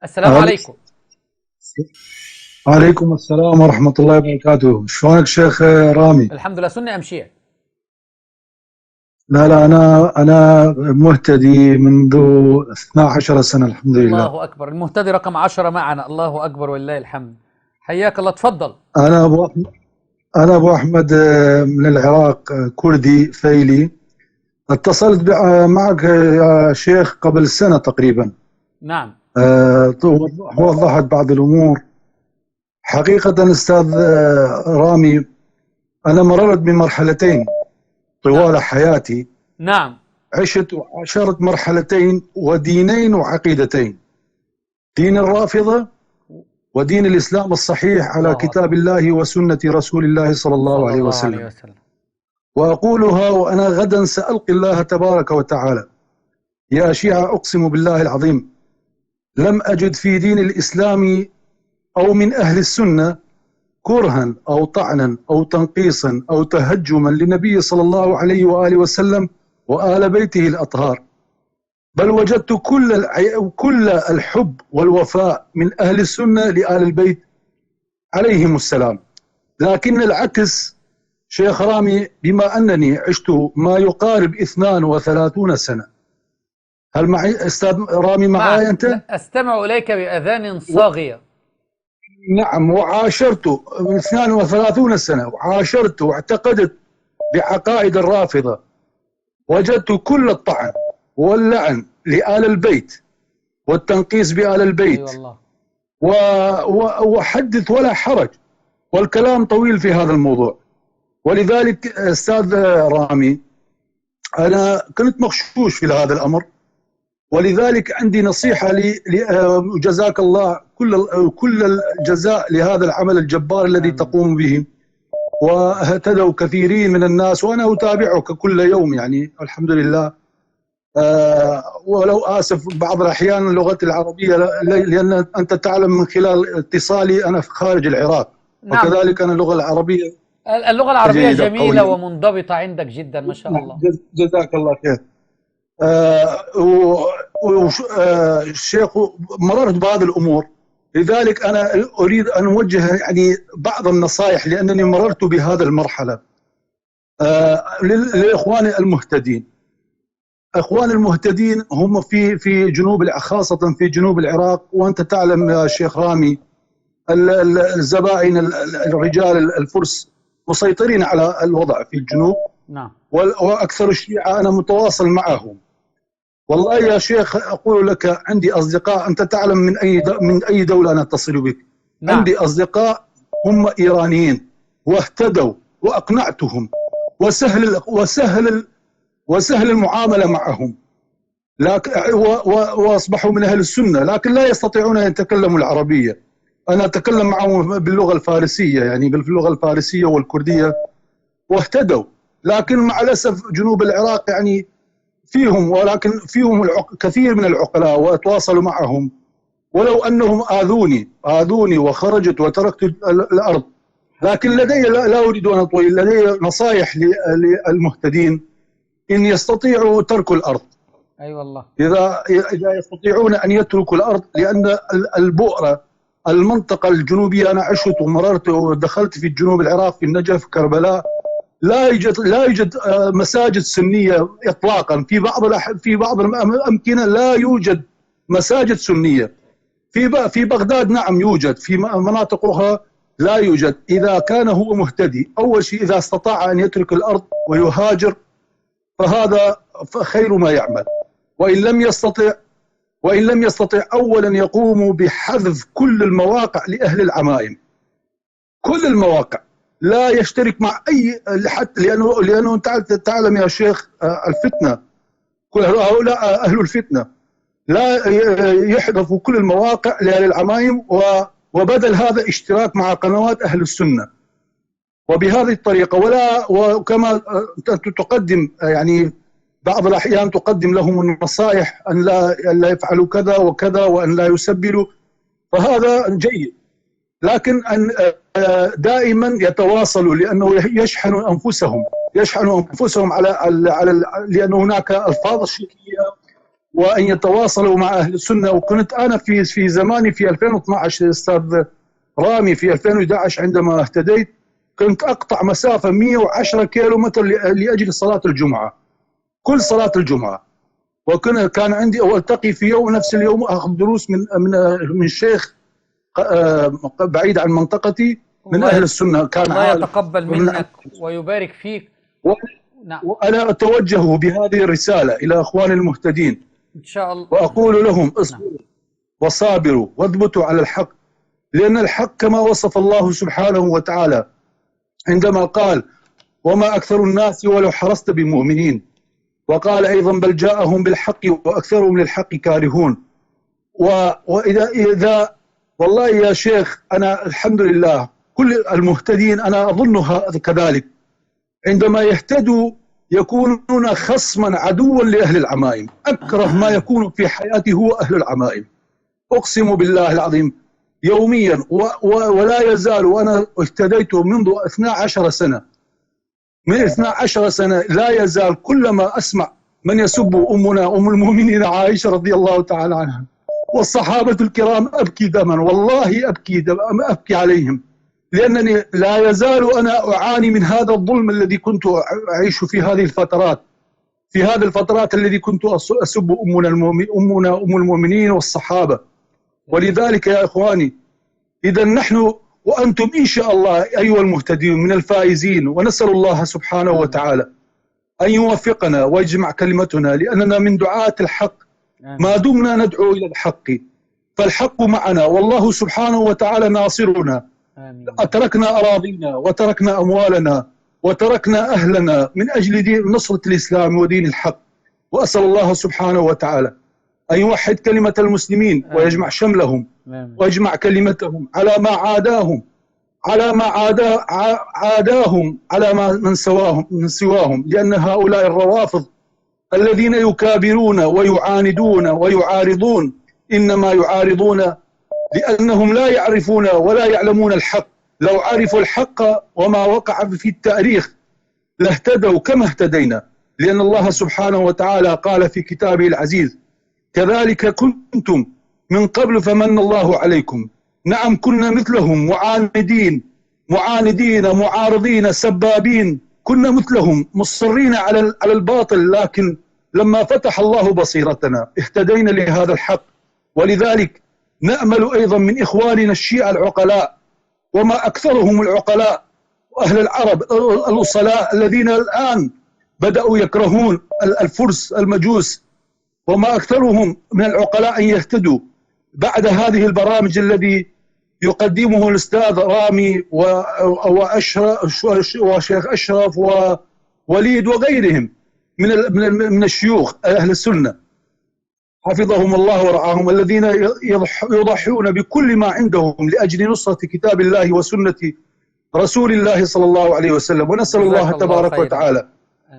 السلام عليكم. وعليكم السلام ورحمة الله وبركاته. شلونك شيخ رامي؟ الحمد لله، سني أم شيعي؟ لا أنا مهتدي منذ 12 سنة الحمد لله. الله أكبر، المهتدي رقم 10 معنا، الله أكبر ولله الحمد. حياك الله، تفضل. أنا أبو أحمد أنا أبو أحمد من العراق، كردي فيلي. اتصلت معك يا شيخ قبل سنة تقريبا. نعم. وضحت بعض الأمور. حقيقة أستاذ رامي، أنا مررت بمرحلتين نعم. طوال حياتي. نعم. عشت وعاشرت مرحلتين ودينين وعقيدتين: دين الرافضة ودين الإسلام الصحيح على الله كتاب أكبر. الله وسنة رسول الله صلى الله صلى عليه الله عليه وسلم. وسلم. وأقولها وأنا غدا سألقي الله تبارك وتعالى: يا شيعة أقسم بالله العظيم لم أجد في دين الإسلام أو من أهل السنة كرها أو طعنا أو تنقيصا أو تهجما للنبي صلى الله عليه وآله وسلم وآل بيته الأطهار، بل وجدت كل الحب والوفاء من أهل السنة لآل البيت عليهم السلام. لكن العكس شيخ رامي، بما أنني عشت ما يقارب 32 سنة. هل معي أستاذ رامي؟ معاي معك، أنت؟ لا أستمع إليك بأذان صاغية. نعم، وعاشرت 32 سنة، وعاشرت واعتقدت بعقائد الرافضة. وجدت كل الطعن واللعن لآل البيت والتنقيس بآل أي البيت والله. وحدث ولا حرج، والكلام طويل في هذا الموضوع. ولذلك أستاذ رامي، أنا كنت مغشوش في هذا الأمر، ولذلك عندي نصيحة جزاك الله كل الجزاء لهذا العمل الجبار الذي آمين. تقوم به، واهتدوا كثيرين من الناس، وأنا أتابعك كل يوم يعني الحمد لله. ولو آسف بعض الأحيان لغتي العربية، لأن أنت تعلم من خلال اتصالي أنا في خارج العراق، نعم. وكذلك أنا اللغة العربية اللغة العربية جيدة جميلة قوية. ومنضبطة عندك جدا، ما شاء الله. جزاك الله خير. الشيخ، مررت بهذه الأمور، لذلك أنا أريد أن أوجه يعني بعض النصائح، لأنني مررت بهذا المرحلة. للإخوان المهتدين. اخوان المهتدين هم في جنوب، خاصه في جنوب العراق، وانت تعلم يا شيخ رامي الزبائن الرجال الفرس مسيطرين على الوضع في الجنوب. نعم. واكثر الشيعه انا متواصل معهم. والله يا شيخ اقول لك، عندي اصدقاء، انت تعلم من اي دوله انا اتصل بك. نعم. عندي اصدقاء هم ايرانيين واهتدوا واقنعتهم، وسهل المعامله معهم، لكن واصبحوا من اهل السنه، لكن لا يستطيعون ان يتكلموا العربيه. انا اتكلم معهم باللغه الفارسيه، يعني باللغه الفارسيه والكرديه، واهتدوا. لكن مع الاسف جنوب العراق يعني فيهم، ولكن فيهم كثير من العقلاء، واتواصل معهم، ولو انهم اذوني وخرجت وتركت الارض. لكن حسبنا الله لدي، ونعم لا اريد ان اطيل، لدي نصائح للمهتدين ان يستطيعوا ترك الارض. الوكيل. أي والله. إذا يستطيعون أن يتركوا الأرض، لأن البؤرة، المنطقة الجنوبية، أنا عشت ومررت ودخلت في جنوب العراق، في النجف، كربلاء، لا يوجد مساجد سنية إطلاقا. في بعض الأمكنة لا يوجد مساجد سنية. في بغداد نعم يوجد، في مناطق أخرى لا يوجد. إذا كان هو مهتدي، أول شيء إذا استطاع أن يترك الأرض ويهاجر فهذا خير ما يعمل. وإن لم يستطع أولا يقوم بحذف كل المواقع لأهل العمائم، كل المواقع. لا يشترك مع أي، حتى لأنه تعلم يا شيخ الفتنة، كل هؤلاء أهل الفتنة. لا يحذفوا كل المواقع لأهل العمائم، وبدل هذا اشتراك مع قنوات أهل السنة، وبهذه الطريقة. وكما تقدم يعني بعض الأحيان تقدم لهم النصائح أن لا يفعلوا كذا وكذا، وأن لا يسبلوا، فهذا جيد. لكن أن دائما يتواصلوا، لأنه يشحنوا أنفسهم على لأن هناك ألفاظ شركية وأن يتواصلوا مع أهل السنة. وكنت أنا في زماني في 2012 أستاذ رامي، في 2011 عندما اهتديت كنت أقطع مسافة 110 كيلو متر لأجل صلاة الجمعة، كل صلاة الجمعة. كان عندي والتقي في يوم نفس اليوم اخذ دروس من شيخ بعيد عن منطقتي من اهل السنه، كان الله عالم. يتقبل منك ويبارك فيك. نعم. وانا اتوجه بهذه الرساله الى اخواني المهتدين ان شاء الله، واقول لهم اصبروا وصابروا واثبتوا على الحق، لان الحق كما وصف الله سبحانه وتعالى عندما قال: وما اكثر الناس ولو حرصت بمؤمنين. وقال أيضا: بل جاءهم بالحق وأكثرهم للحق كارهون. وإذا والله يا شيخ أنا الحمد لله كل المهتدين أنا أظنها كذلك، عندما يهتدوا يكونون خصما عدوا لأهل العمائم. أكره ما يكون في حياتي هو أهل العمائم، أقسم بالله العظيم يوميا. ولا يزال، وأنا اهتديت منذ 12 سنة، من 12 سنة لا يزال كلما أسمع من يسب أمنا أم المؤمنين عائشة رضي الله تعالى عنها والصحابة الكرام أبكي دما، والله أبكي عليهم، لأنني لا يزال أنا أعاني من هذا الظلم الذي كنت أعيش في هذه الفترات، الذي كنت أسب أمنا أم المؤمنين والصحابة. ولذلك يا إخواني، إذا نحن وأنتم إن شاء الله أيها المهتدين من الفائزين، ونسأل الله سبحانه وتعالى أن يوفقنا ويجمع كلمتنا، لأننا من دعاة الحق ما دمنا ندعو إلى الحق، فالحق معنا والله سبحانه وتعالى ناصرنا. تركنا أراضينا وتركنا أموالنا وتركنا أهلنا من أجل نصرة الإسلام ودين الحق. وأسأل الله سبحانه وتعالى أن يوحد كلمة المسلمين ويجمع شملهم ويجمع كلمتهم على ما عاداهم، على ما من سواهم، لأن هؤلاء الروافض الذين يكابرون ويعاندون ويعارضون إنما يعارضون لأنهم لا يعرفون ولا يعلمون الحق. لو عرفوا الحق وما وقع في التاريخ لاهتدوا كما اهتدينا، لأن الله سبحانه وتعالى قال في كتابه العزيز: كذلك كنتم من قبل فمن الله عليكم. نعم كنا مثلهم معاندين معارضين سبابين، كنا مثلهم مصرين على الباطل، لكن لما فتح الله بصيرتنا اهتدينا لهذا الحق. ولذلك نأمل أيضا من إخواننا الشيعة العقلاء، وما أكثرهم العقلاء وأهل العرب الأصلاء الذين الآن بدأوا يكرهون الفرس المجوس، وما أكثرهم من العقلاء أن يهتدوا بعد هذه البرامج الذي يقدمه الأستاذ رامي وشيخ أشرف ووليد وغيرهم من الشيوخ أهل السنة حفظهم الله ورعاهم، الذين يضحون بكل ما عندهم لأجل نصرة كتاب الله وسنة رسول الله صلى الله عليه وسلم. ونسأل الله تبارك وتعالى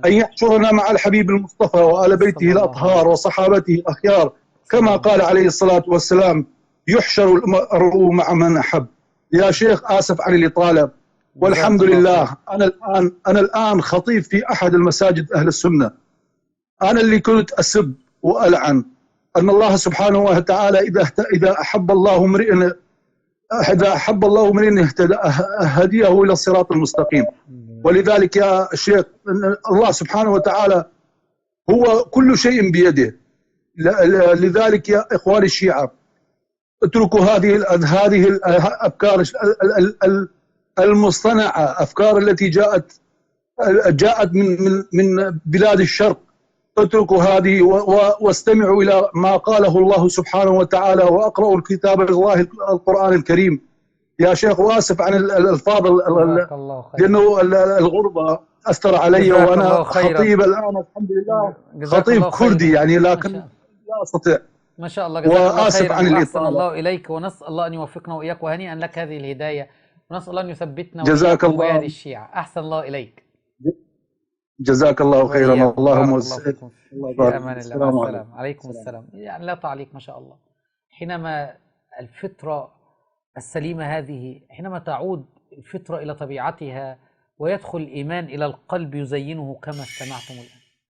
أن يحشرنا مع الحبيب المصطفى وآل بيته الأطهار وصحابته الأخيار، كما قال عليه الصلاة والسلام: يحشر المرء مع من أحب. يا شيخ آسف عن الإطالة، والحمد لله أنا الآن خطيب في أحد المساجد أهل السنة. أنا اللي كنت أسب وألعن أن الله سبحانه وتعالى إذا أحب الله امرئ هديه إلى الصراط المستقيم. ولذلك يا شيخ الله سبحانه وتعالى هو كل شيء بيده. لذلك يا إخواني الشيعة اتركوا هذه الأفكار المصطنعة، أفكار التي جاءت من بلاد الشرق. اتركوا هذه واستمعوا إلى ما قاله الله سبحانه وتعالى، وأقرأوا الكتاب الله القرآن الكريم. يا شيخ وآسف عن الألفاظ لأنه الغربة أثر علي، وأنا خطيب الآن الحمد لله، خطيب كردي يعني، لكن لا أستطيع. ما شاء الله، جزاك الله خيرا عن وأحسن الله إليك، ونسأل الله أن يوفقنا وإياك، وهنيئا لك هذه الهداية، ونسأل الله أن يثبتنا جزاك الله وإياك الشيعة. أحسن الله إليك، جزاك الله خيرا. اللهم في أمان الله. مع السلامة. عليكم السلام. يعني لا تعليق. ما شاء الله، حينما الفطرة السليمة هذه، حينما تعود الفطرة إلى طبيعتها ويدخل الإيمان إلى القلب يزينه كما استمعتم الآن.